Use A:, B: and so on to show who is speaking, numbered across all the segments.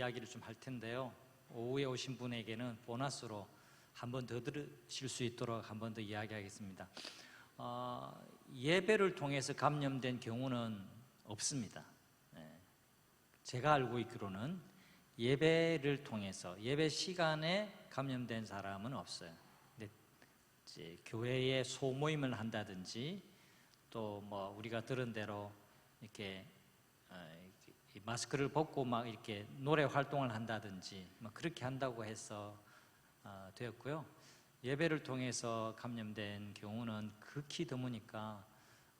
A: 이야기를 좀 할 텐데요. 오후에 오신 분에게는 보너스로 한 번 더 들으실 수 있도록 한 번 더 이야기하겠습니다. 예배를 통해서 감염된 경우는 없습니다. 제가 알고 있기로는 예배를 통해서 예배 시간에 감염된 사람은 없어요. 근데 이제 교회에 소모임을 한다든지 또 뭐 우리가 들은 대로 이렇게 마스크를 벗고 막 이렇게 노래 활동을 한다든지 뭐 그렇게 한다고 해서 되었고요. 예배를 통해서 감염된 경우는 극히 드무니까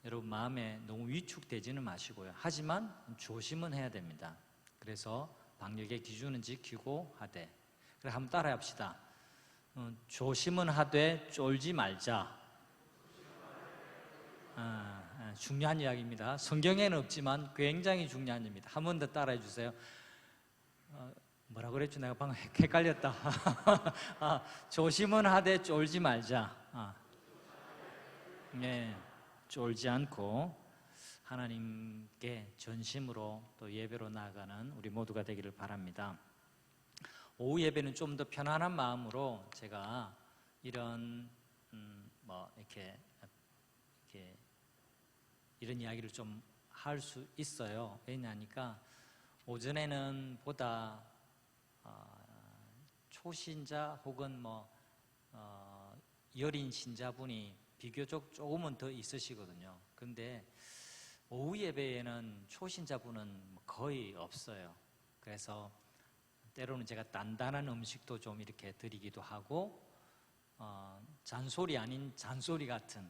A: 여러분 마음에 너무 위축되지는 마시고요. 하지만 조심은 해야 됩니다. 그래서 방역의 기준은 지키고 하되, 그래 한번 따라해 봅시다. 조심은 하되 쫄지 말자. 중요한 이야기입니다. 성경에는 없지만 굉장히 중요한 일입니다. 한 번 더 따라해 주세요. 뭐라 그랬죠? 내가 방금 헷갈렸다. 조심은 하되 쫄지 말자. 네, 쫄지 않고 하나님께 전심으로 또 예배로 나아가는 우리 모두가 되기를 바랍니다. 오후 예배는 좀 더 편안한 마음으로 제가 이런 이런 이야기를 좀 할 수 있어요. 왜냐하니까 오전에는 보다 초신자 혹은 여린 신자분이 비교적 조금은 더 있으시거든요. 근데 오후 예배에는 초신자분은 거의 없어요. 그래서 때로는 제가 단단한 음식도 좀 이렇게 드리기도 하고 잔소리 아닌 잔소리 같은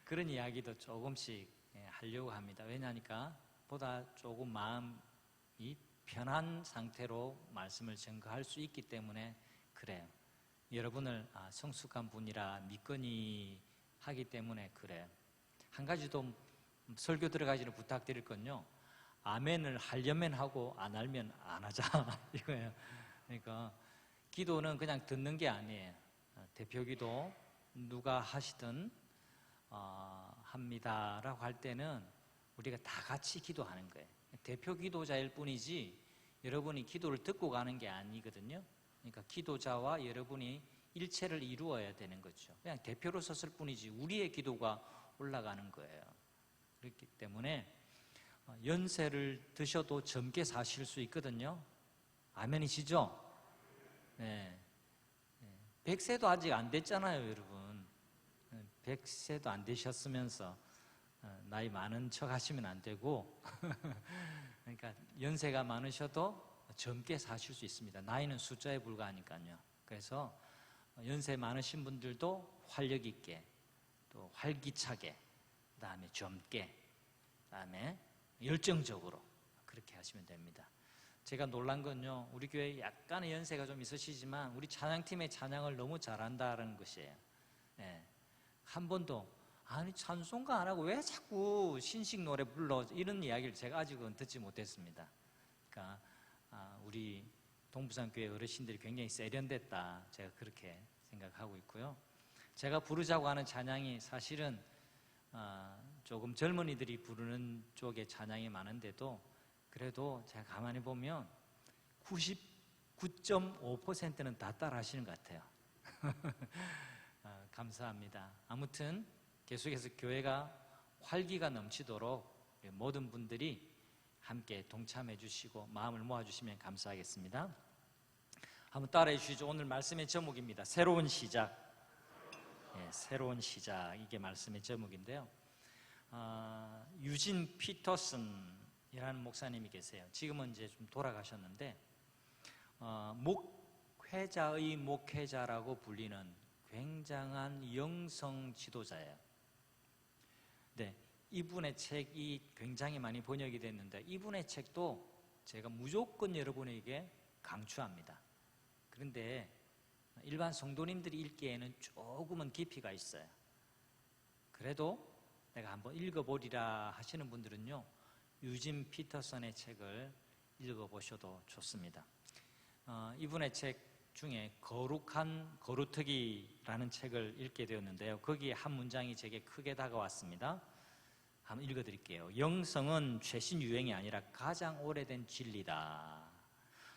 A: 그런 이야기도 조금씩 하려고 합니다. 왜냐하니까 보다 조금 마음이 편한 상태로 말씀을 전가할 수 있기 때문에 그래요. 여러분을 성숙한 분이라 믿거니 하기 때문에 그래요. 한 가지 더 설교 들어가기 전에 부탁드릴 건요, 아멘을 하려면 하고 안 하면 안 하자 이거예요. 그러니까 기도는 그냥 듣는 게 아니에요. 대표기도 누가 하시든 합니다라고 할 때는 우리가 다 같이 기도하는 거예요. 대표 기도자일 뿐이지 여러분이 기도를 듣고 가는 게 아니거든요. 그러니까 기도자와 여러분이 일체를 이루어야 되는 거죠. 그냥 대표로 섰을 뿐이지 우리의 기도가 올라가는 거예요. 그렇기 때문에 연세를 드셔도 젊게 사실 수 있거든요. 아멘이시죠? 네. 100세도 아직 안 됐잖아요, 여러분. 100세도 안 되셨으면서 나이 많은 척 하시면 안 되고 그러니까 연세가 많으셔도 젊게 사실 수 있습니다. 나이는 숫자에 불과하니까요. 그래서 연세 많으신 분들도 활력 있게 또 활기차게 그다음에 젊게 그다음에 열정적으로 그렇게 하시면 됩니다. 제가 놀란 건요, 우리 교회 약간의 연세가 좀 있으시지만 우리 찬양팀의 찬양을 너무 잘한다는 것이에요. 네. 한 번도 아니 찬송가 안 하고 왜 자꾸 신식 노래 불러, 이런 이야기를 제가 아직은 듣지 못했습니다. 그러니까 우리 동부산교회 어르신들이 굉장히 세련됐다, 제가 그렇게 생각하고 있고요. 제가 부르자고 하는 찬양이 사실은 조금 젊은이들이 부르는 쪽의 찬양이 많은데도 그래도 제가 가만히 보면 99.5%는 다 따라 하시는 것 같아요. 감사합니다. 아무튼 계속해서 교회가 활기가 넘치도록 모든 분들이 함께 동참해 주시고 마음을 모아주시면 감사하겠습니다. 한번 따라해 주시죠. 오늘 말씀의 제목입니다. 새로운 시작. 새로운 시작, 이게 말씀의 제목인데요. 유진 피터슨이라는 목사님이 계세요. 지금은 이제 좀 돌아가셨는데 목회자의 목회자라고 불리는 굉장한 영성 지도자예요. 네, 이분의 책이 굉장히 많이 번역이 됐는데 이분의 책도 제가 무조건 여러분에게 강추합니다. 그런데 일반 성도님들이 읽기에는 조금은 깊이가 있어요. 그래도 내가 한번 읽어보리라 하시는 분들은요, 유진 피터슨의 책을 읽어보셔도 좋습니다. 이분의 책 중에 거룩한 거루터기라는 책을 읽게 되었는데요, 거기에 한 문장이 제게 크게 다가왔습니다. 한번 읽어드릴게요. 영성은 최신 유행이 아니라 가장 오래된 진리다.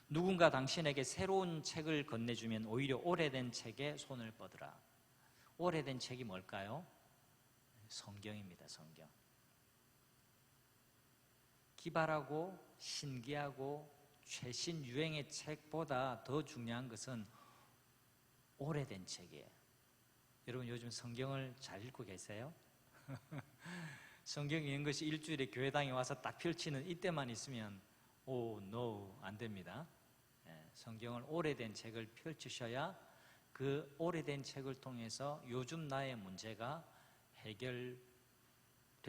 A: 누군가 당신에게 새로운 책을 건네주면 오히려 오래된 책에 손을 뻗으라. 오래된 책이 뭘까요? 성경입니다. 성경. 기발하고 신기하고 최신 유행의 책보다 더 중요한 것은 오래된 책이에요. 여러분 요즘 성경을 잘 읽고 계세요? 성경 읽는 것이 일주일에 교회당에 와서 딱 펼치는 이때만 있으면 no, 안 됩니다. 성경을 오래된 책을 펼치셔야 그 오래된 책을 통해서 요즘 나의 문제가 해결될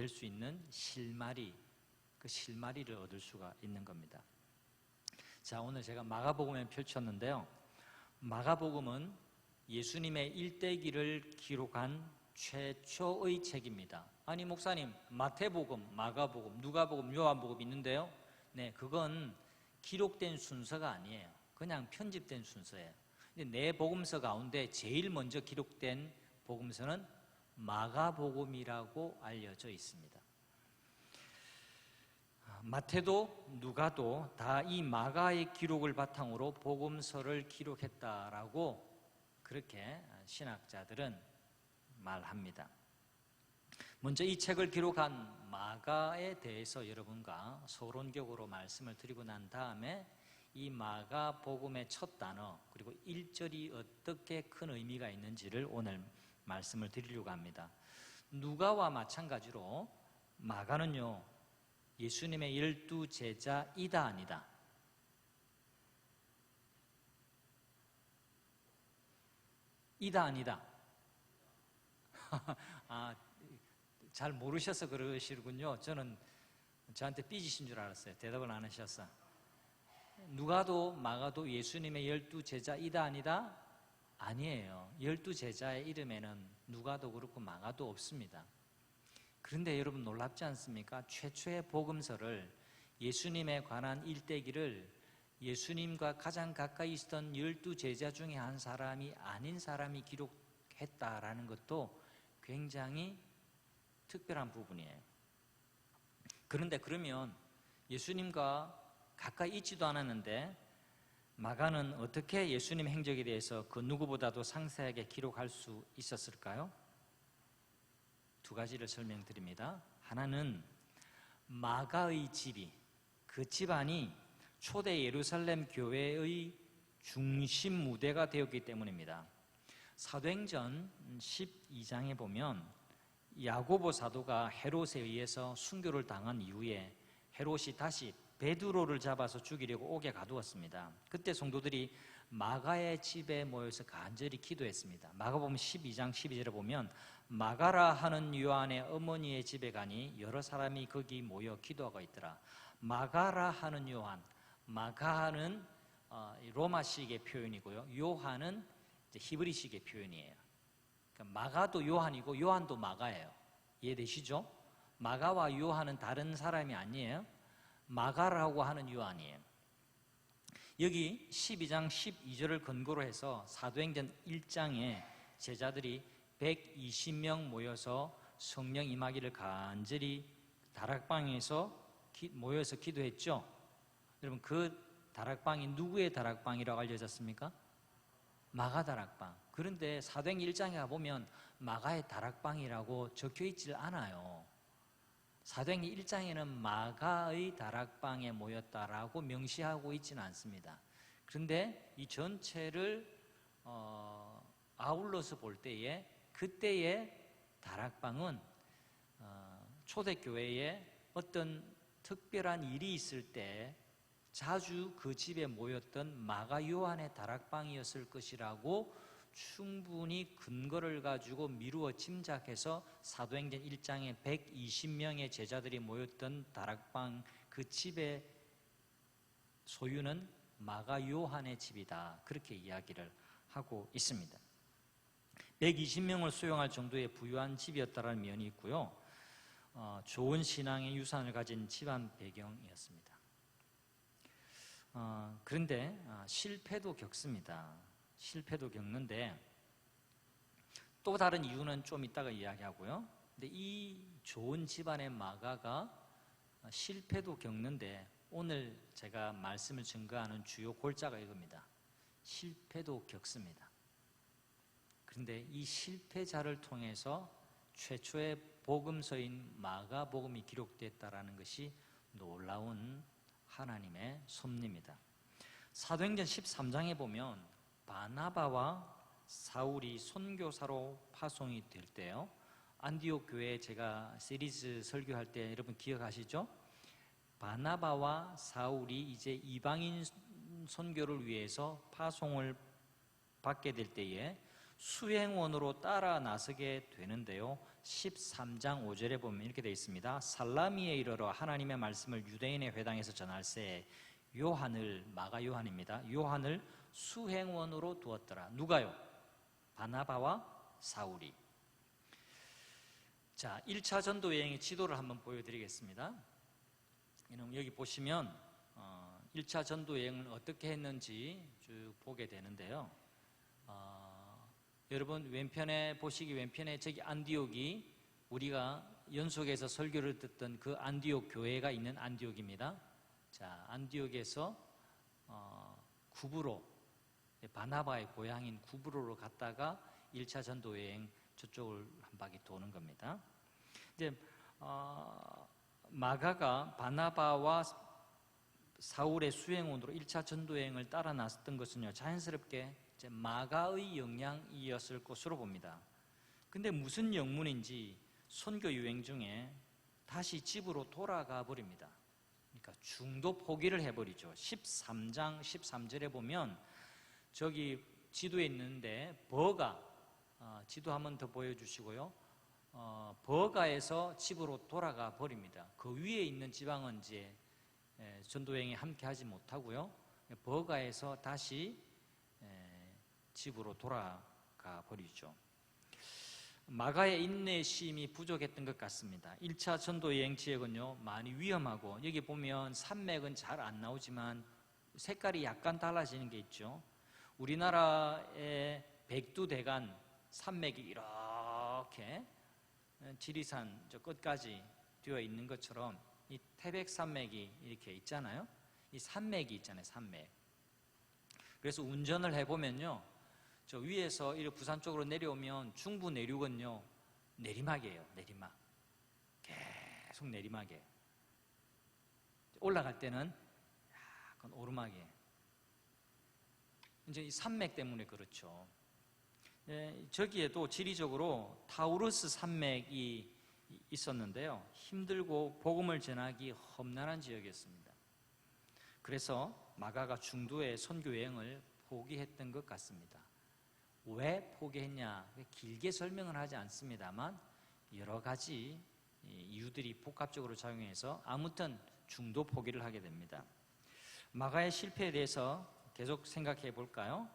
A: 수 있는 실마리, 그 실마리를 얻을 수가 있는 겁니다. 자, 오늘 제가 마가복음에 펼쳤는데요. 마가복음은 예수님의 일대기를 기록한 최초의 책입니다. 아니 목사님, 마태복음, 마가복음, 누가복음, 요한복음 있는데요. 네, 그건 기록된 순서가 아니에요. 그냥 편집된 순서예요. 근데 네 복음서 가운데 제일 먼저 기록된 복음서는 마가복음이라고 알려져 있습니다. 마태도 누가도 다 이 마가의 기록을 바탕으로 복음서를 기록했다라고 그렇게 신학자들은 말합니다. 먼저 이 책을 기록한 마가에 대해서 여러분과 서론적으로 말씀을 드리고 난 다음에 이 마가복음의 첫 단어 그리고 1절이 어떻게 큰 의미가 있는지를 오늘 말씀을 드리려고 합니다. 누가와 마찬가지로 마가는요, 예수님의 12제자이다 아니다? 이다 아니다? 잘 모르셔서 그러시군요. 저는 저한테 삐지신 줄 알았어요. 대답을 안 하셔서. 누가도 마가도 예수님의 12제자이다 아니다? 아니에요. 12제자의 이름에는 누가도 그렇고 마가도 없습니다. 그런데 여러분 놀랍지 않습니까? 최초의 복음서를 예수님에 관한 일대기를 예수님과 가장 가까이 있었던 12제자 중에 한 사람이 아닌 사람이 기록했다라는 것도 굉장히 특별한 부분이에요. 그런데 그러면 예수님과 가까이 있지도 않았는데 마가는 어떻게 예수님 행적에 대해서 그 누구보다도 상세하게 기록할 수 있었을까요? 두 가지를 설명드립니다. 하나는 마가의 집이, 그 집안이 초대 예루살렘 교회의 중심 무대가 되었기 때문입니다. 사도행전 12장에 보면 야고보 사도가 헤롯에 의해서 순교를 당한 이후에 헤롯이 다시 베드로를 잡아서 죽이려고 옥에 가두었습니다. 그때 성도들이 마가의 집에 모여서 간절히 기도했습니다. 마가복음 12장 12절에 보면 마가라 하는 요한의 어머니의 집에 가니 여러 사람이 거기 모여 기도하고 있더라. 마가라 하는 요한, 마가는 로마식의 표현이고요. 요한은 히브리식의 표현이에요. 그러니까 마가도 요한이고 요한도 마가예요. 이해되시죠? 마가와 요한은 다른 사람이 아니에요. 마가라고 하는 요한이에요. 여기 12장 12절을 근거로 해서 사도행전 1장에 제자들이 120명 모여서 성령 임하기를 간절히 다락방에서 모여서 기도했죠. 여러분 그 다락방이 누구의 다락방이라고 알려졌습니까? 마가 다락방. 그런데 사도행전 1장에 가보면 마가의 다락방이라고 적혀있질 않아요. 사도행전 1장에는 마가의 다락방에 모였다라고 명시하고 있지는 않습니다. 그런데 이 전체를 아울러서 볼 때에 그때의 다락방은 초대교회에 어떤 특별한 일이 있을 때 자주 그 집에 모였던 마가 요한의 다락방이었을 것이라고 충분히 근거를 가지고 미루어 짐작해서 사도행전 1장에 120명의 제자들이 모였던 다락방 그 집의 소유는 마가 요한의 집이다. 그렇게 이야기를 하고 있습니다. 120명을 수용할 정도의 부유한 집이었다는 면이 있고요. 좋은 신앙의 유산을 가진 집안 배경이었습니다. 그런데 실패도 겪습니다. 실패도 겪는데 또 다른 이유는 좀 이따가 이야기하고요. 근데 이 좋은 집안의 마가가 실패도 겪는데 오늘 제가 말씀을 증거하는 주요 골자가 이겁니다. 실패도 겪습니다. 그런데 이 실패자를 통해서 최초의 복음서인 마가복음이 기록됐다라는 것이 놀라운 하나님의 섭리입니다. 사도행전 13장에 보면 바나바와 사울이 선교사로 파송이 될 때요, 안디옥 교회에 제가 시리즈 설교할 때 여러분 기억하시죠? 바나바와 사울이 이제 이방인 선교를 위해서 파송을 받게 될 때에 수행원으로 따라 나서게 되는데요, 13장 5절에 보면 이렇게 되어 있습니다. 살라미에 이르러 하나님의 말씀을 유대인의 회당에서 전할새 요한을, 마가 요한입니다, 요한을 수행원으로 두었더라. 누가요? 바나바와 사울이. 자, 1차 전도 여행의 지도를 한번 보여드리겠습니다. 여기 보시면 1차 전도 여행을 어떻게 했는지 쭉 보게 되는데요, 여러분 왼편에 보시기 왼편에 저기 안디옥이 우리가 연속해서 설교를 듣던 그 안디옥 교회가 있는 안디옥입니다. 자, 안디옥에서 구브로, 바나바의 고향인 구브로로 갔다가 1차 전도 여행 저쪽을 한 바퀴 도는 겁니다. 이제 마가가 바나바와 사울의 수행원으로 1차 전도 여행을 따라 나섰던 것은요, 자연스럽게 이제 마가의 영향이었을 것으로 봅니다. 근데 무슨 영문인지 선교 유행 중에 다시 집으로 돌아가 버립니다. 그러니까 중도 포기를 해버리죠. 13장 13절에 보면 저기 지도에 있는데 버가, 지도 한번 더 보여주시고요, 버가에서 집으로 돌아가 버립니다. 그 위에 있는 지방은 이제 전도여행에 함께 하지 못하고요, 버가에서 다시 집으로 돌아가 버리죠. 마가의 인내심이 부족했던 것 같습니다. 1차 전도여행 지역은요, 많이 위험하고, 여기 보면 산맥은 잘 안 나오지만 색깔이 약간 달라지는 게 있죠. 우리나라의 백두대간 산맥이 이렇게 지리산 저 끝까지 되어 있는 것처럼 이 태백산맥이 이렇게 있잖아요. 이 산맥이 있잖아요, 산맥. 그래서 운전을 해보면요, 저 위에서 이렇게 부산 쪽으로 내려오면 중부 내륙은요, 내리막이에요, 내리막. 계속 내리막이에요. 올라갈 때는 약간 오르막이에요. 이제 이 산맥 때문에 그렇죠. 저기에도 지리적으로 타우루스 산맥이 있었는데요, 힘들고 복음을 전하기 험난한 지역이었습니다. 그래서 마가가 중도의 선교 여행을 포기했던 것 같습니다. 왜 포기했냐, 길게 설명을 하지 않습니다만 여러 가지 이유들이 복합적으로 작용해서 아무튼 중도 포기를 하게 됩니다. 마가의 실패에 대해서 계속 생각해 볼까요?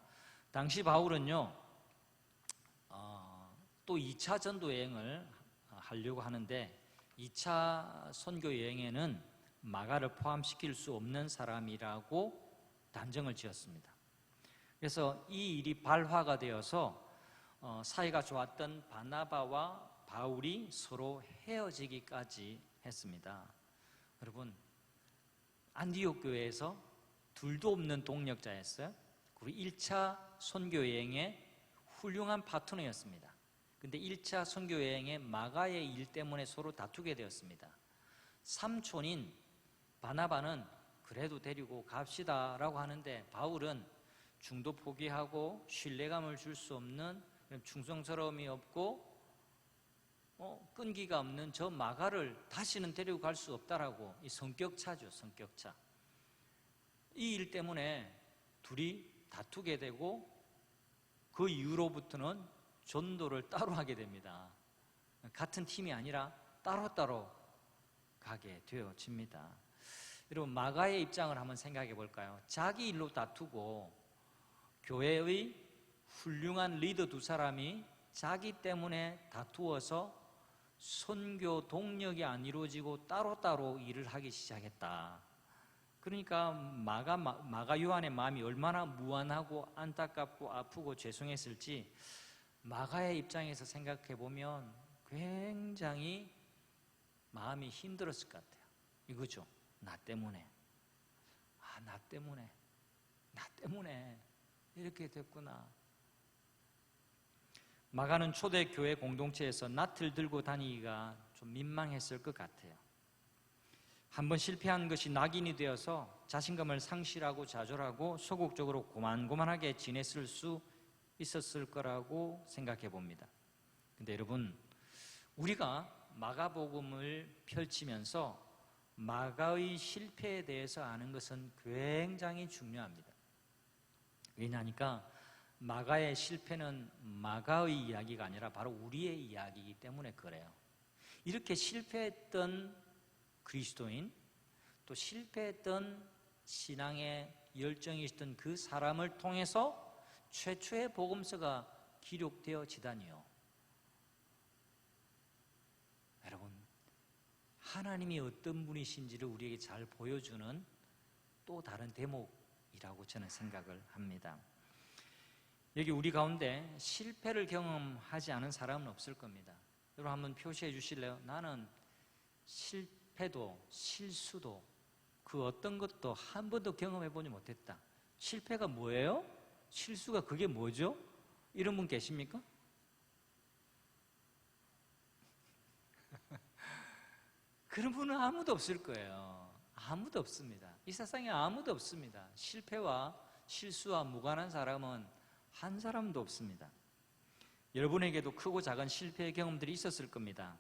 A: 당시 바울은요, 또 2차 전도 여행을 하려고 하는데 2차 선교 여행에는 마가를 포함시킬 수 없는 사람이라고 단정을 지었습니다. 그래서 이 일이 발화가 되어서 사이가 좋았던 바나바와 바울이 서로 헤어지기까지 했습니다. 여러분, 안디옥 교회에서 둘도 없는 동력자였어요. 그리고 1차 선교 여행의 훌륭한 파트너였습니다. 근데 1차 선교 여행에 마가의 일 때문에 서로 다투게 되었습니다. 삼촌인 바나바는 그래도 데리고 갑시다 라고 하는데, 바울은 중도 포기하고 신뢰감을 줄 수 없는, 충성스러움이 없고 끈기가 없는 저 마가를 다시는 데리고 갈 수 없다라고, 이 성격차죠, 성격차. 이 일 때문에 둘이 다투게 되고 그 이후로부터는 전도를 따로 하게 됩니다. 같은 팀이 아니라 따로따로 가게 되어집니다. 여러분, 마가의 입장을 한번 생각해 볼까요? 자기 일로 다투고 교회의 훌륭한 리더 두 사람이 자기 때문에 다투어서 선교 동력이 안 이루어지고 따로따로 일을 하기 시작했다. 그러니까 마가 요한의 마음이 얼마나 무안하고 안타깝고 아프고 죄송했을지 마가의 입장에서 생각해 보면 굉장히 마음이 힘들었을 것 같아요. 이거죠. 나 때문에. 나 때문에 이렇게 됐구나. 마가는 초대교회 공동체에서 낫을 들고 다니기가 좀 민망했을 것 같아요. 한번 실패한 것이 낙인이 되어서 자신감을 상실하고 좌절하고 소극적으로 고만고만하게 지냈을 수 있었을 거라고 생각해 봅니다. 근데 여러분, 우리가 마가복음을 펼치면서 마가의 실패에 대해서 아는 것은 굉장히 중요합니다. 왜냐하니까 마가의 실패는 마가의 이야기가 아니라 바로 우리의 이야기이기 때문에 그래요. 이렇게 실패했던 그리스도인, 또 실패했던 신앙의 열정이 있었던 그 사람을 통해서 최초의 복음서가 기록되어지다니요. 여러분, 하나님이 어떤 분이신지를 우리에게 잘 보여주는 또 다른 대목이라고 저는 생각을 합니다. 여기 우리 가운데 실패를 경험하지 않은 사람은 없을 겁니다. 여러분 한번 표시해 주실래요? 나는 실패도 실수도 그 어떤 것도 한 번도 경험해 보지 못했다. 실패가 뭐예요? 실수가 그게 뭐죠? 이런 분 계십니까? 그런 분은 아무도 없을 거예요. 아무도 없습니다. 이 세상에 아무도 없습니다. 실패와 실수와 무관한 사람은 한 사람도 없습니다. 여러분에게도 크고 작은 실패의 경험들이 있었을 겁니다.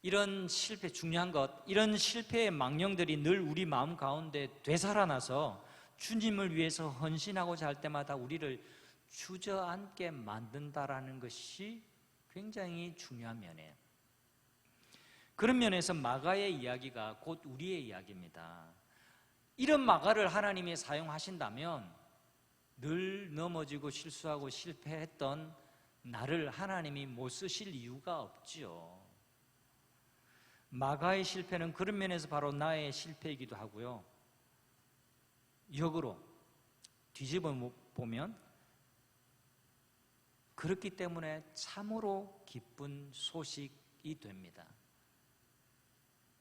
A: 이런 실패, 중요한 것, 이런 실패의 망령들이 늘 우리 마음 가운데 되살아나서 주님을 위해서 헌신하고자 할 때마다 우리를 주저앉게 만든다라는 것이 굉장히 중요한 면이에요. 그런 면에서 마가의 이야기가 곧 우리의 이야기입니다. 이런 마가를 하나님이 사용하신다면 늘 넘어지고 실수하고 실패했던 나를 하나님이 못 쓰실 이유가 없지요. 마가의 실패는 그런 면에서 바로 나의 실패이기도 하고요. 역으로 뒤집어 보면 그렇기 때문에 참으로 기쁜 소식이 됩니다.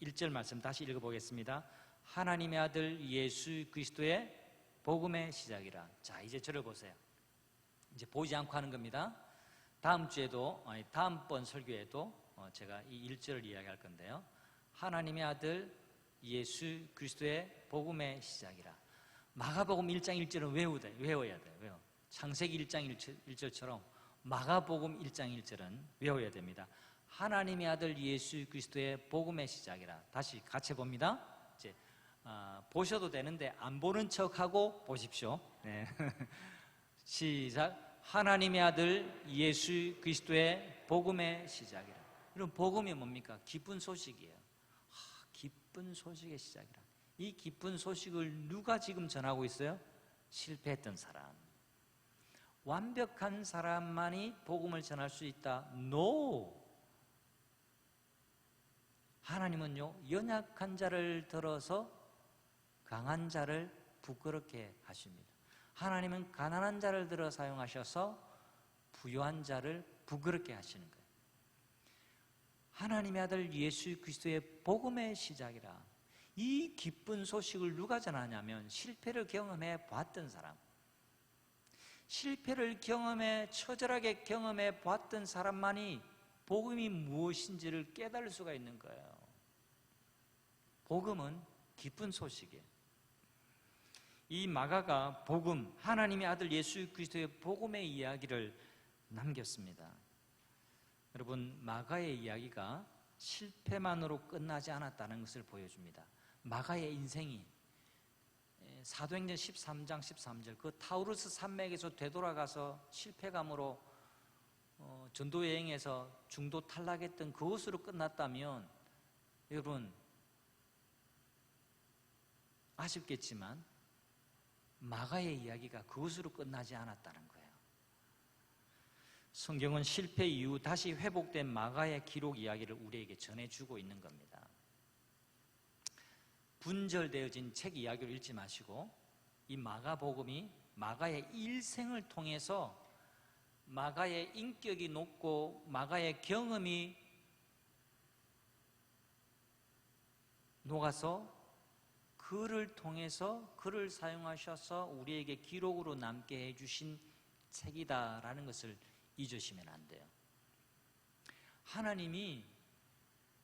A: 1절 말씀 다시 읽어보겠습니다. 하나님의 아들 예수 그리스도의 복음의 시작이라. 자, 이제 저를 보세요. 이제 보지 않고 하는 겁니다. 다음 주에도, 다음번 설교에도 제가 이 1절을 이야기할 건데요. 하나님의 아들 예수 그리스도의 복음의 시작이라. 마가복음 1장 1절은 외워야 돼요. 창세기 1장 1절처럼 마가복음 1장 1절은 외워야 됩니다. 하나님의 아들 예수 그리스도의 복음의 시작이라. 다시 같이 봅니다. 이제 보셔도 되는데 안 보는 척하고 보십시오. 네. 시작. 하나님의 아들 예수 그리스도의 복음의 시작이라. 이런 복음이 뭡니까? 기쁜 소식이에요. 기쁜 소식의 시작이라. 이 기쁜 소식을 누가 지금 전하고 있어요? 실패했던 사람. 완벽한 사람만이 복음을 전할 수 있다? No! 하나님은요, 연약한 자를 들어서 강한 자를 부끄럽게 하십니다. 하나님은 가난한 자를 들어 사용하셔서 부유한 자를 부끄럽게 하시는 거예요. 하나님의 아들 예수 그리스도의 복음의 시작이라. 이 기쁜 소식을 누가 전하냐면 실패를 경험해 봤던 사람, 실패를 처절하게 경험해 봤던 사람만이 복음이 무엇인지를 깨달을 수가 있는 거예요. 복음은 기쁜 소식이에요. 이 마가가 복음, 하나님의 아들 예수 그리스도의 복음의 이야기를 남겼습니다. 여러분, 마가의 이야기가 실패만으로 끝나지 않았다는 것을 보여줍니다. 마가의 인생이 사도행전 13장 13절 그 타우루스 산맥에서 되돌아가서 실패감으로 전도 여행에서 중도 탈락했던 그것으로 끝났다면 여러분 아쉽겠지만 마가의 이야기가 그것으로 끝나지 않았다는 거예요. 성경은 실패 이후 다시 회복된 마가의 기록 이야기를 우리에게 전해주고 있는 겁니다. 분절되어진 책 이야기를 읽지 마시고 이 마가복음이 마가의 일생을 통해서 마가의 인격이 높고 마가의 경험이 녹아서 글을 통해서 글을 사용하셔서 우리에게 기록으로 남게 해주신 책이다라는 것을 잊으시면 안 돼요. 하나님이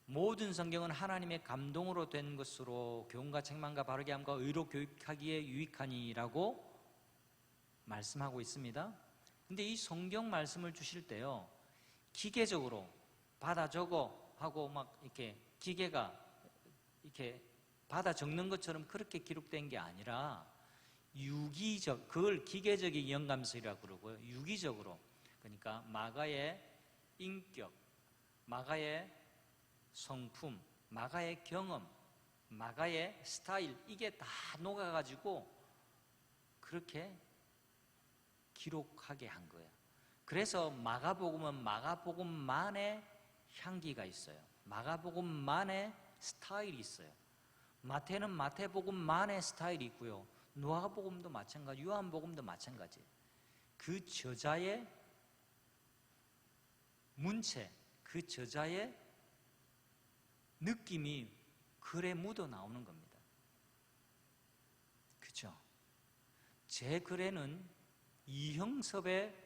A: 모든 성경은 하나님의 감동으로 된 것으로 교훈과 책망과 바르게 함과 의로 교육하기에 유익하니라고 말씀하고 있습니다. 근데 이 성경 말씀을 주실 때요, 기계적으로 받아 적어 하고 막 이렇게 기계가 이렇게 받아 적는 것처럼 그렇게 기록된 게 아니라 유기적, 그걸 기계적인 영감술이라고 그러고요. 유기적으로, 그러니까 마가의 인격, 마가의 성품, 마가의 경험, 마가의 스타일, 이게 다 녹아가지고 그렇게 기록하게 한 거예요. 그래서 마가복음은 마가복음만의 향기가 있어요. 마가복음만의 스타일이 있어요. 마태는 마태복음만의 스타일이 있고요. 누가복음도 마찬가지, 요한복음도 마찬가지. 그 저자의 문체, 그 저자의 느낌이 글에 묻어 나오는 겁니다. 그죠? 제 글에는 이형섭의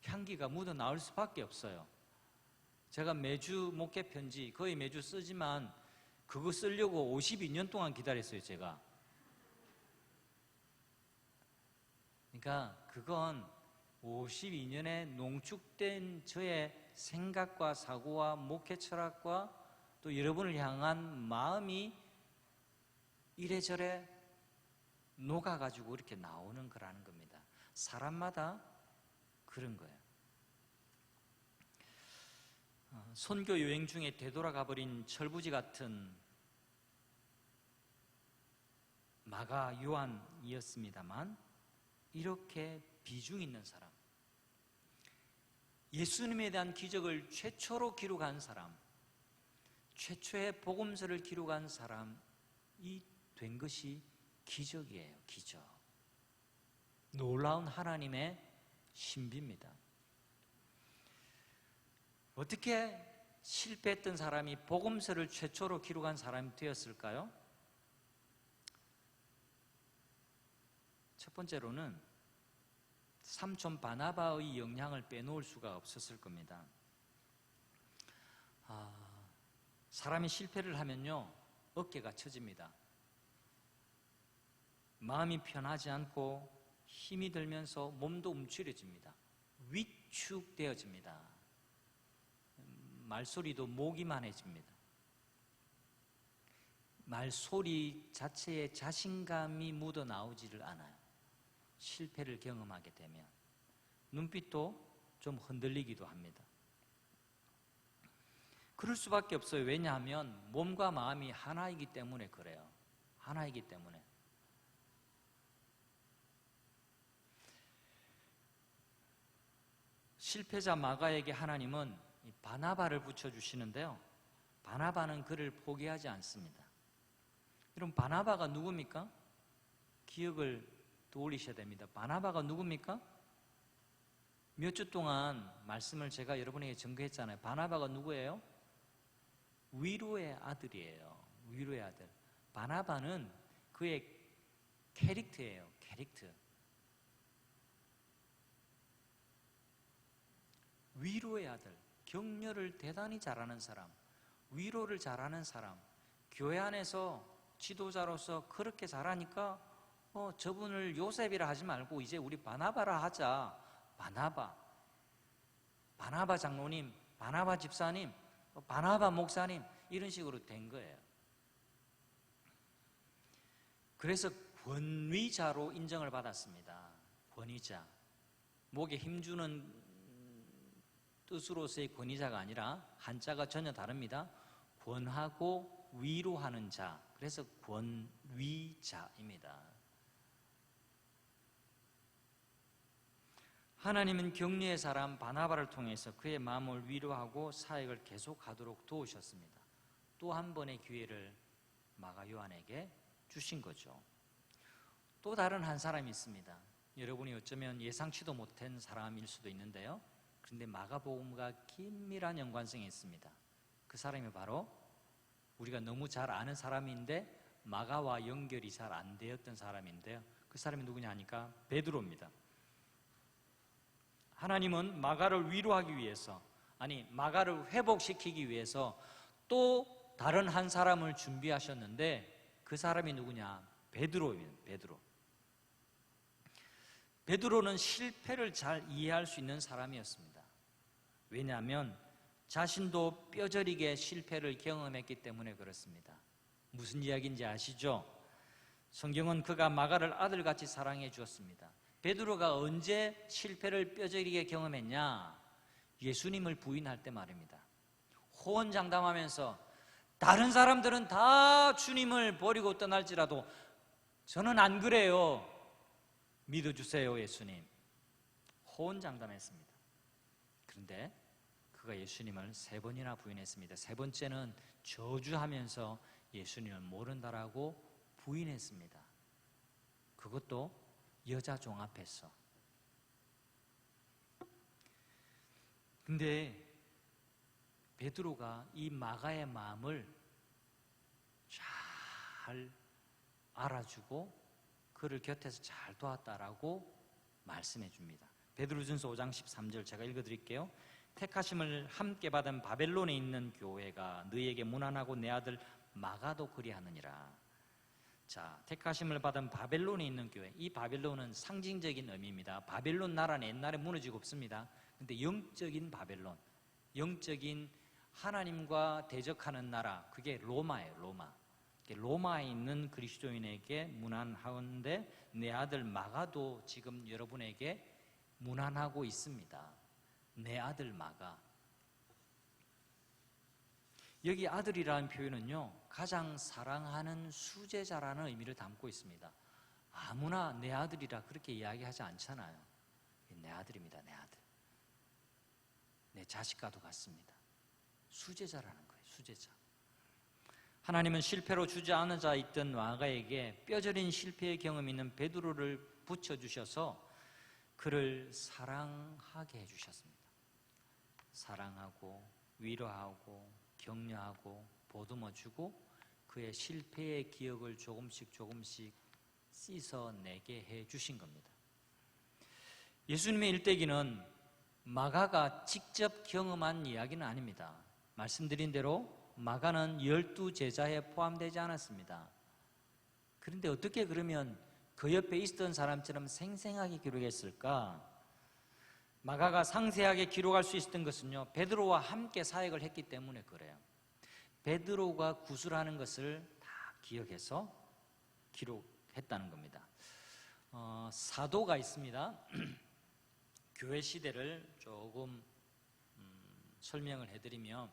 A: 향기가 묻어 나올 수밖에 없어요. 제가 매주 목회 편지 거의 매주 쓰지만 그거 쓰려고 52년 동안 기다렸어요, 제가. 그러니까 그건 52년의 농축된 저의 생각과 사고와 목회 철학과 또 여러분을 향한 마음이 이래저래 녹아가지고 이렇게 나오는 거라는 겁니다. 사람마다 그런 거예요. 선교 여행 중에 되돌아가 버린 철부지 같은 마가 요한이었습니다만, 이렇게 비중 있는 사람, 예수님에 대한 기적을 최초로 기록한 사람, 최초의 복음서를 기록한 사람이 된 것이 기적이에요. 기적. 놀라운 하나님의 신비입니다. 어떻게 실패했던 사람이 복음서를 최초로 기록한 사람이 되었을까요? 첫 번째로는 삼촌 바나바의 영향을 빼놓을 수가 없었을 겁니다. 사람이 실패를 하면요, 어깨가 처집니다. 마음이 편하지 않고 힘이 들면서 몸도 움츠려집니다. 위축되어집니다. 말소리도 모기만해집니다. 말소리 자체에 자신감이 묻어 나오지를 않아요. 실패를 경험하게 되면 눈빛도 좀 흔들리기도 합니다. 그럴 수밖에 없어요. 왜냐하면 몸과 마음이 하나이기 때문에 그래요. 하나이기 때문에. 실패자 마가에게 하나님은 바나바를 붙여주시는데요, 바나바는 그를 포기하지 않습니다. 여러분, 바나바가 누굽니까? 기억을 떠올리셔야 됩니다. 바나바가 누굽니까? 몇 주 동안 말씀을 제가 여러분에게 전거했잖아요. 바나바가 누구예요? 위로의 아들이에요. 위로의 아들. 바나바는 그의 캐릭터예요. 캐릭터. 위로의 아들. 격려를 대단히 잘하는 사람, 위로를 잘하는 사람, 교회 안에서 지도자로서 그렇게 잘하니까 저분을 요셉이라 하지 말고 이제 우리 바나바라 하자. 바나바 장로님, 바나바 집사님, 바나바 목사님, 이런 식으로 된 거예요. 그래서 권위자로 인정을 받았습니다. 권위자. 목에 힘주는 뜻으로서의 권위자가 아니라 한자가 전혀 다릅니다. 권하고 위로하는 자. 그래서 권위자입니다. 하나님은 격려의 사람 바나바를 통해서 그의 마음을 위로하고 사역을 계속하도록 도우셨습니다. 또 한 번의 기회를 마가 요한에게 주신 거죠. 또 다른 한 사람이 있습니다. 여러분이 어쩌면 예상치도 못한 사람일 수도 있는데요, 그런데 마가복음과 긴밀한 연관성이 있습니다. 그 사람이 바로 우리가 너무 잘 아는 사람인데 마가와 연결이 잘 안 되었던 사람인데요. 그 사람이 누구냐 하니까 베드로입니다. 하나님은 마가를 위로하기 위해서, 아니 마가를 회복시키기 위해서 또 다른 한 사람을 준비하셨는데 그 사람이 누구냐? 베드로입니다. 베드로는 실패를 잘 이해할 수 있는 사람이었습니다. 왜냐하면 자신도 뼈저리게 실패를 경험했기 때문에 그렇습니다. 무슨 이야기인지 아시죠? 성경은 그가 마가를 아들같이 사랑해 주었습니다. 베드로가 언제 실패를 뼈저리게 경험했냐? 예수님을 부인할 때 말입니다. 호언장담하면서 다른 사람들은 다 주님을 버리고 떠날지라도 저는 안 그래요. 믿어주세요, 예수님. 호언장담했습니다. 그런데 그가 예수님을 3번이나 부인했습니다. 3번째는 저주하면서 예수님을 모른다라고 부인했습니다. 그것도 여자 종 앞에서. 근데 베드로가 이 마가의 마음을 잘 알아주고 그를 곁에서 잘 도왔다라고 말씀해 줍니다. 베드로전서 5장 13절 제가 읽어드릴게요. 택하심을 함께 받은 바벨론에 있는 교회가 너희에게 문안하고 내 아들 마가도 그리하느니라. 자, 택하심을 받은 바벨론에 있는 교회, 이 바벨론은 상징적인 의미입니다. 바벨론 나라는 옛날에 무너지고 없습니다. 근데 영적인 바벨론, 영적인 하나님과 대적하는 나라, 그게 로마예요. 로마에 있는 그리스도인에게 문안하는데 내 아들 마가도 지금 여러분에게 문안하고 있습니다. 내 아들 마가. 여기 아들이라는 표현은요, 가장 사랑하는 수제자라는 의미를 담고 있습니다. 아무나 내 아들이라 그렇게 이야기하지 않잖아요. 내 아들입니다. 내 아들. 내 자식과도 같습니다. 수제자라는 거예요. 수제자. 하나님은 실패로 주저앉아 있던 마가에게 뼈저린 실패의 경험이 있는 베드로를 붙여주셔서 그를 사랑하게 해주셨습니다. 사랑하고 위로하고 격려하고 보듬어주고 그의 실패의 기억을 조금씩 씻어내게 해주신 겁니다. 예수님의 일대기는 마가가 직접 경험한 이야기는 아닙니다. 말씀드린 대로 마가는 12제자에 포함되지 않았습니다. 그런데 어떻게 그러면 그 옆에 있었던 사람처럼 생생하게 기록했을까? 마가가 상세하게 기록할 수 있었던 것은요, 베드로와 함께 사역을 했기 때문에 그래요. 베드로가 구술하는 것을 다 기억해서 기록했다는 겁니다. 사도가 있습니다. 교회 시대를 조금 설명을 해드리면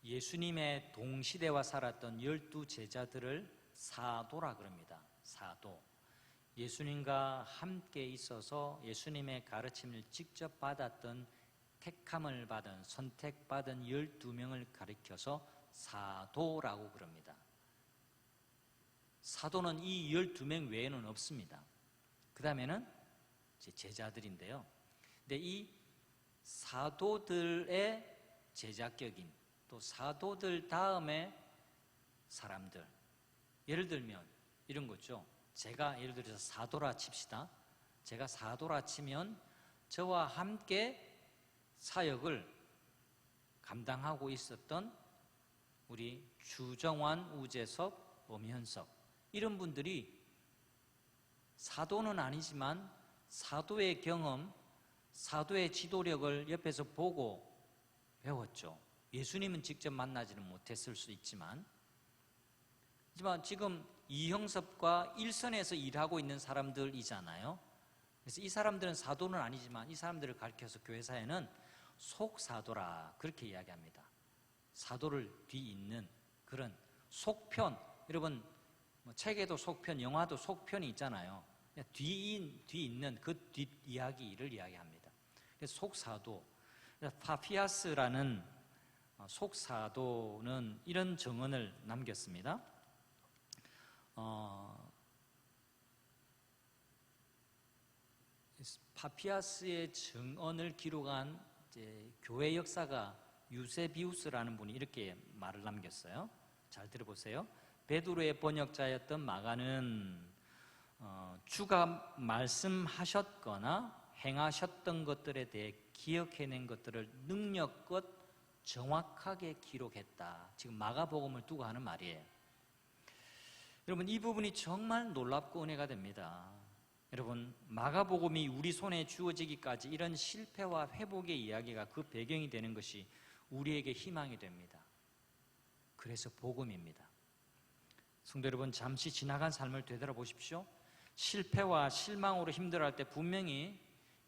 A: 예수님의 동시대와 살았던 12제자들을 사도라 그럽니다. 사도. 예수님과 함께 있어서 예수님의 가르침을 직접 받았던 택함을 받은, 선택받은 12명을 가리켜서 사도라고 그럽니다. 사도는 이 12명 외에는 없습니다. 그 다음에는 제자들인데요. 근데 이 사도들의 제자격인, 또 사도들 다음에 사람들, 예를 들면 이런 거죠. 제가 예를 들어서 사도라 칩시다. 제가 사도라 치면 저와 함께 사역을 감당하고 있었던 우리 주정환, 우재섭, 엄현석, 이런 분들이 사도는 아니지만 사도의 경험, 사도의 지도력을 옆에서 보고 배웠죠. 예수님은 직접 만나지는 못했을 수 있지만, 하지만 지금 이형섭과 일선에서 일하고 있는 사람들이잖아요. 그래서 이 사람들은 사도는 아니지만 이 사람들을 가르쳐서 교회사에는 속사도라 그렇게 이야기합니다. 사도를 뒤잇는 그런 속편, 여러분 책에도 속편, 영화도 속편이 있잖아요. 뒤잇는 그 뒷이야기를 이야기합니다. 그래서 속사도, 파피아스라는 속사도는 이런 정언을 남겼습니다. 파피아스의 정언을 기록한 교회 역사가 유세비우스라는 분이 이렇게 말을 남겼어요. 잘 들어보세요. 베드로의 번역자였던 마가는 주가 말씀하셨거나 행하셨던 것들에 대해 기억해낸 것들을 능력껏 정확하게 기록했다. 지금 마가복음을 두고 하는 말이에요. 여러분, 이 부분이 정말 놀랍고 은혜가 됩니다. 여러분, 마가복음이 우리 손에 주어지기까지 이런 실패와 회복의 이야기가 그 배경이 되는 것이 우리에게 희망이 됩니다. 그래서 복음입니다. 성도 여러분, 잠시 지나간 삶을 되돌아보십시오. 실패와 실망으로 힘들어할 때 분명히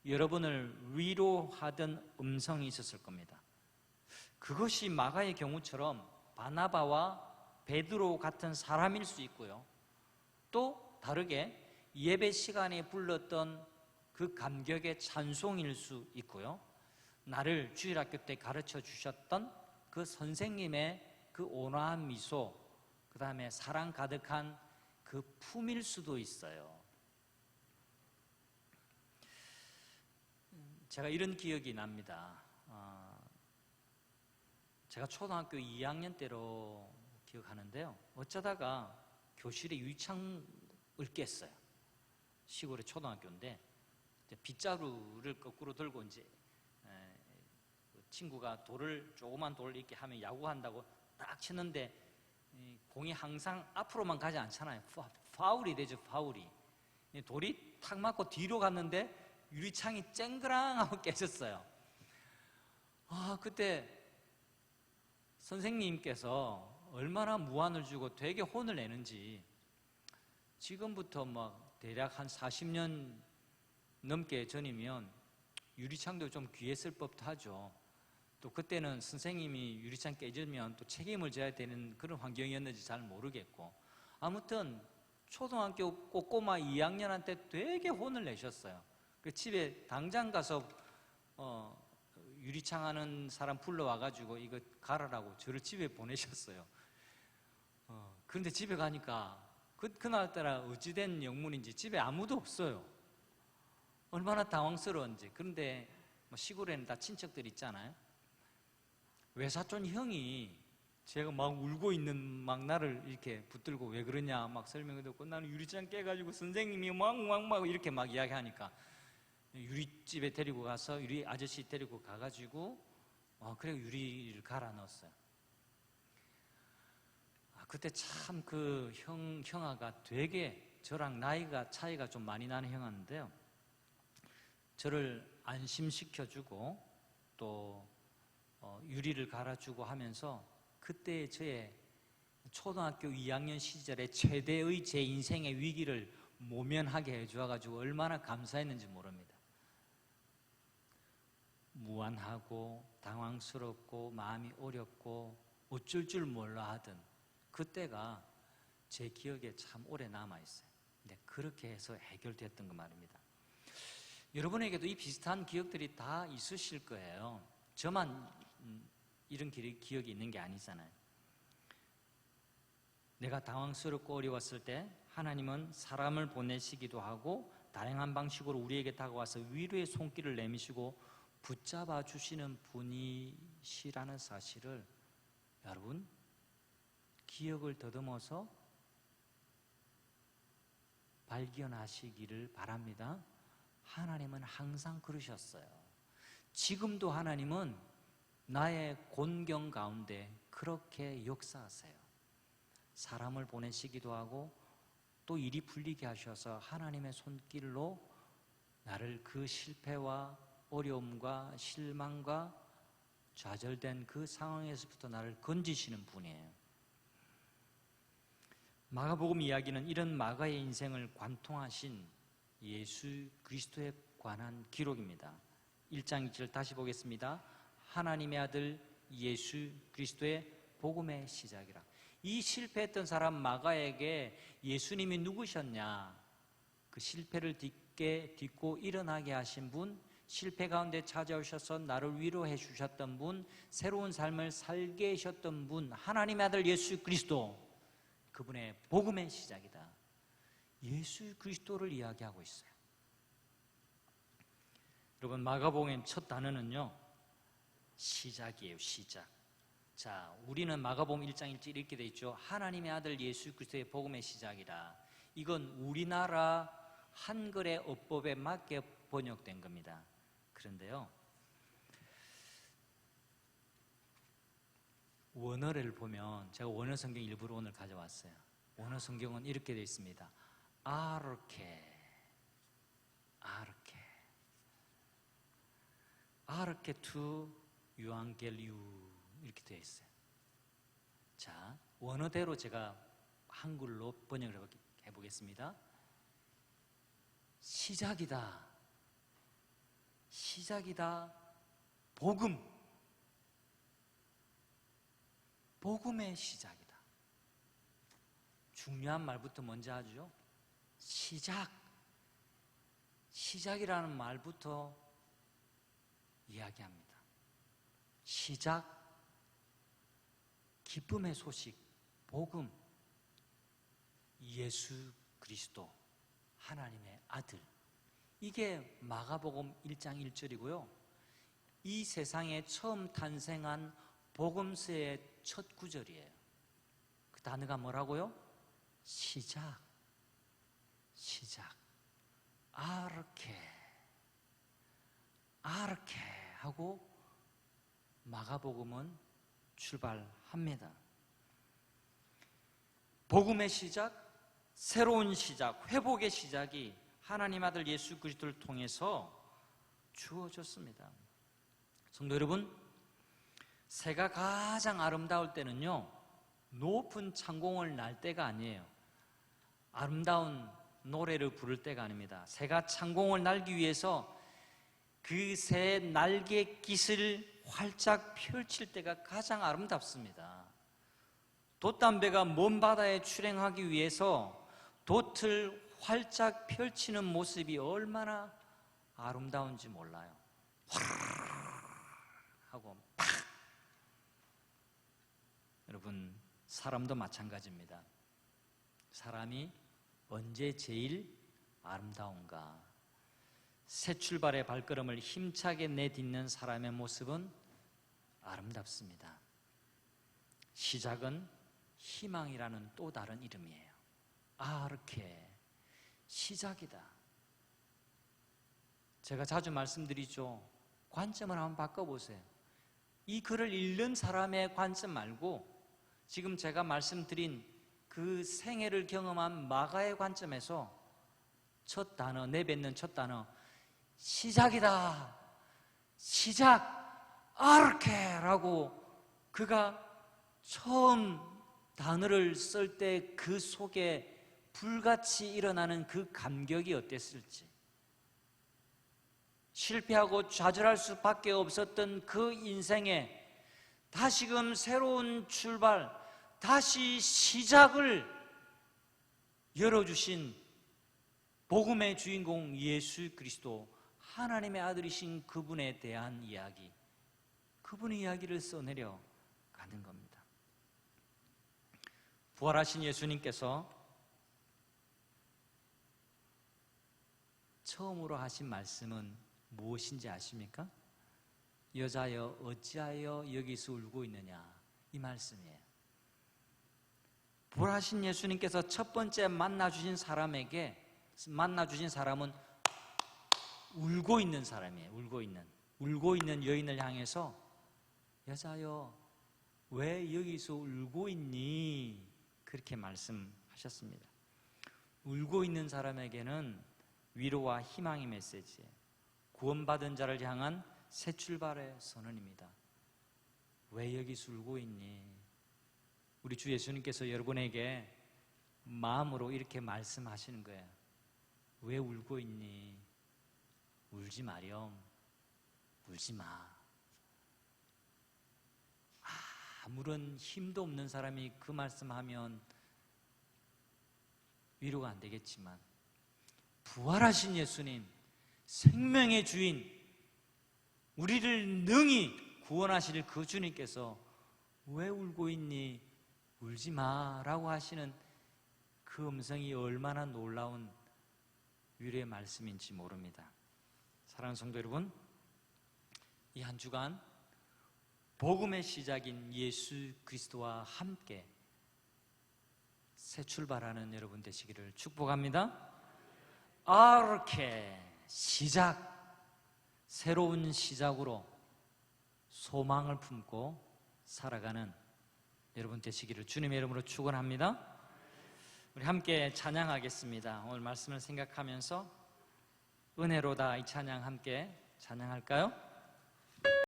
A: 여러분을 위로하던 음성이 있었을 겁니다. 그것이 마가의 경우처럼 바나바와 베드로 같은 사람일 수 있고요, 또 다르게 예배 시간에 불렀던 그 감격의 찬송일 수 있고요, 나를 주일학교 때 가르쳐 주셨던 그 선생님의 그 온화한 미소, 그 다음에 사랑 가득한 그 품일 수도 있어요. 제가 이런 기억이 납니다. 제가 초등학교 2학년 때로 기억하는데요, 어쩌다가 교실에 유리창을 깼어요. 시골의 초등학교인데 빗자루를 거꾸로 들고 이제 친구가 조그만 돌을 이렇게 하면 야구한다고 딱 치는데 공이 항상 앞으로만 가지 않잖아요. 파울이 되죠, 파울이. 돌이 탁 맞고 뒤로 갔는데 유리창이 쨍그랑하고 깨졌어요. 그때 선생님께서 얼마나 무안을 주고 되게 혼을 내는지, 지금부터 막 대략 한 40년 넘게 전이면 유리창도 좀 귀했을 법도 하죠. 또 그때는 선생님이 유리창 깨지면 또 책임을 져야 되는 그런 환경이었는지 잘 모르겠고, 아무튼 초등학교 꼬꼬마 2학년한테 되게 혼을 내셨어요. 그 집에 당장 가서 유리창 하는 사람 불러와가지고 이거 갈아라고 저를 집에 보내셨어요. 그런데 집에 가니까 그날따라 어찌된 영문인지 집에 아무도 없어요. 얼마나 당황스러운지. 그런데 시골에는 다 친척들 있잖아요. 외사촌 형이 제가 막 울고 있는 막 나를 이렇게 붙들고 왜 그러냐 막 설명을 듣고, 나는 유리창 깨가지고 선생님이 막 이렇게 막 이야기하니까 유리집에 데리고 가서 유리 아저씨 데리고 가가지고 그래 유리를 갈아 넣었어요. 그때 참 그 형아가 되게 저랑 나이가 차이가 좀 많이 나는 형아인데요, 저를 안심시켜주고 또 유리를 갈아주고 하면서 그때 저의 초등학교 2학년 시절의 최대의 제 인생의 위기를 모면하게 해주어가지고 얼마나 감사했는지 모릅니다. 무안하고 당황스럽고 마음이 어렵고 어쩔 줄 몰라 하던 그때가 제 기억에 참 오래 남아있어요. 근데 그렇게 해서 해결됐던 거 말입니다. 여러분에게도 이 비슷한 기억들이 다 있으실 거예요. 저만 이런 기억이 있는 게 아니잖아요. 내가 당황스럽고 어려웠을 때 하나님은 사람을 보내시기도 하고 다양한 방식으로 우리에게 다가와서 위로의 손길을 내미시고 붙잡아 주시는 분이시라는 사실을 여러분 기억을 더듬어서 발견하시기를 바랍니다. 하나님은 항상 그러셨어요. 지금도 하나님은 나의 곤경 가운데 그렇게 역사하세요. 사람을 보내시기도 하고 또 일이 풀리게 하셔서 하나님의 손길로 나를 그 실패와 어려움과 실망과 좌절된 그 상황에서부터 나를 건지시는 분이에요. 마가복음 이야기는 이런 마가의 인생을 관통하신 예수 그리스도에 관한 기록입니다. 1장 2절 다시 보겠습니다. 하나님의 아들 예수 그리스도의 복음의 시작이라. 이 실패했던 사람 마가에게 예수님이 누구셨냐? 그 실패를 딛고 일어나게 하신 분, 실패 가운데 찾아오셔서 나를 위로해 주셨던 분, 새로운 삶을 살게 하셨던 분, 하나님의 아들 예수 그리스도, 그분의 복음의 시작이다. 예수 그리스도를 이야기하고 있어요. 여러분, 마가복음의 첫 단어는요, 시작이에요. 시작. 자, 우리는 마가복음 1장 1절 이렇게 돼 있죠. 하나님의 아들 예수 그리스도의 복음의 시작이라. 이건 우리나라 한글의 어법에 맞게 번역된 겁니다. 그런데요, 원어를 보면, 제가 원어 성경 일부러 오늘 가져왔어요. 원어 성경은 이렇게 되어 있습니다. 아르케 투 유앙겔리우 이렇게 되어 있어요. 자, 원어대로 제가 한글로 번역을 해보겠습니다. 시작이다. 복음의 시작이다. 중요한 말부터 먼저 하죠. 시작이라는 말부터 이야기합니다. 시작, 기쁨의 소식, 복음, 예수 그리스도, 하나님의 아들. 이게 마가복음 1장 1절이고요. 이 세상에 처음 탄생한 복음서의 첫 구절이에요. 그 단어가 뭐라고요? 시작. 아르케 하고 마가복음은 출발합니다. 복음의 시작, 새로운 시작, 회복의 시작이 하나님 아들 예수 그리스도를 통해서 주어졌습니다. 성도 여러분, 새가 가장 아름다울 때는요, 높은 창공을 날 때가 아니에요. 아름다운 노래를 부를 때가 아닙니다. 새가 창공을 날기 위해서 그 새 날개 깃을 활짝 펼칠 때가 가장 아름답습니다. 돛담배가 먼 바다에 출행하기 위해서 돛을 활짝 펼치는 모습이 얼마나 아름다운지 몰라요. 하고 팍! 여러분, 사람도 마찬가지입니다. 사람이 언제 제일 아름다운가? 새 출발의 발걸음을 힘차게 내딛는 사람의 모습은 아름답습니다. 시작은 희망이라는 또 다른 이름이에요. 아르케, 시작이다. 제가 자주 말씀드리죠. 관점을 한번 바꿔보세요. 이 글을 읽는 사람의 관점 말고 지금 제가 말씀드린 그 생애를 경험한 마가의 관점에서 첫 단어, 내뱉는 첫 단어, 시작이다. 시작, 아르케라고 그가 처음 단어를 쓸 때 그 속에 불같이 일어나는 그 감격이 어땠을지, 실패하고 좌절할 수밖에 없었던 그 인생에 다시금 새로운 출발, 다시 시작을 열어주신 복음의 주인공 예수 그리스도, 하나님의 아들이신 그분에 대한 이야기, 그분의 이야기를 써내려 가는 겁니다. 부활하신 예수님께서 처음으로 하신 말씀은 무엇인지 아십니까? 여자여 어찌하여 여기서 울고 있느냐, 이 말씀이에요. 부활하신 예수님께서 첫 번째 만나주신 사람은 울고 있는 사람이에요. 울고 있는 여인을 향해서 여자여 왜 여기서 울고 있니? 그렇게 말씀하셨습니다. 울고 있는 사람에게는 위로와 희망의 메시지예요. 구원받은 자를 향한 새 출발의 선언입니다. 왜 여기서 울고 있니? 우리 주 예수님께서 여러분에게 마음으로 이렇게 말씀하시는 거예요. 왜 울고 있니? 울지 마렴. 울지 마. 아무런 힘도 없는 사람이 그 말씀하면 위로가 안 되겠지만, 부활하신 예수님, 생명의 주인, 우리를 능히 구원하실 그 주님께서 왜 울고 있니? 울지 마라고 하시는 그 음성이 얼마나 놀라운 위로의 말씀인지 모릅니다. 사랑하는 성도 여러분, 이 한 주간 복음의 시작인 예수 그리스도와 함께 새 출발하는 여러분 되시기를 축복합니다. 이렇게 새로운 시작으로 소망을 품고 살아가는 여러분 되시기를 주님의 이름으로 축원합니다. 우리 함께 찬양하겠습니다. 오늘 말씀을 생각하면서 은혜로다 이 찬양 함께 찬양할까요?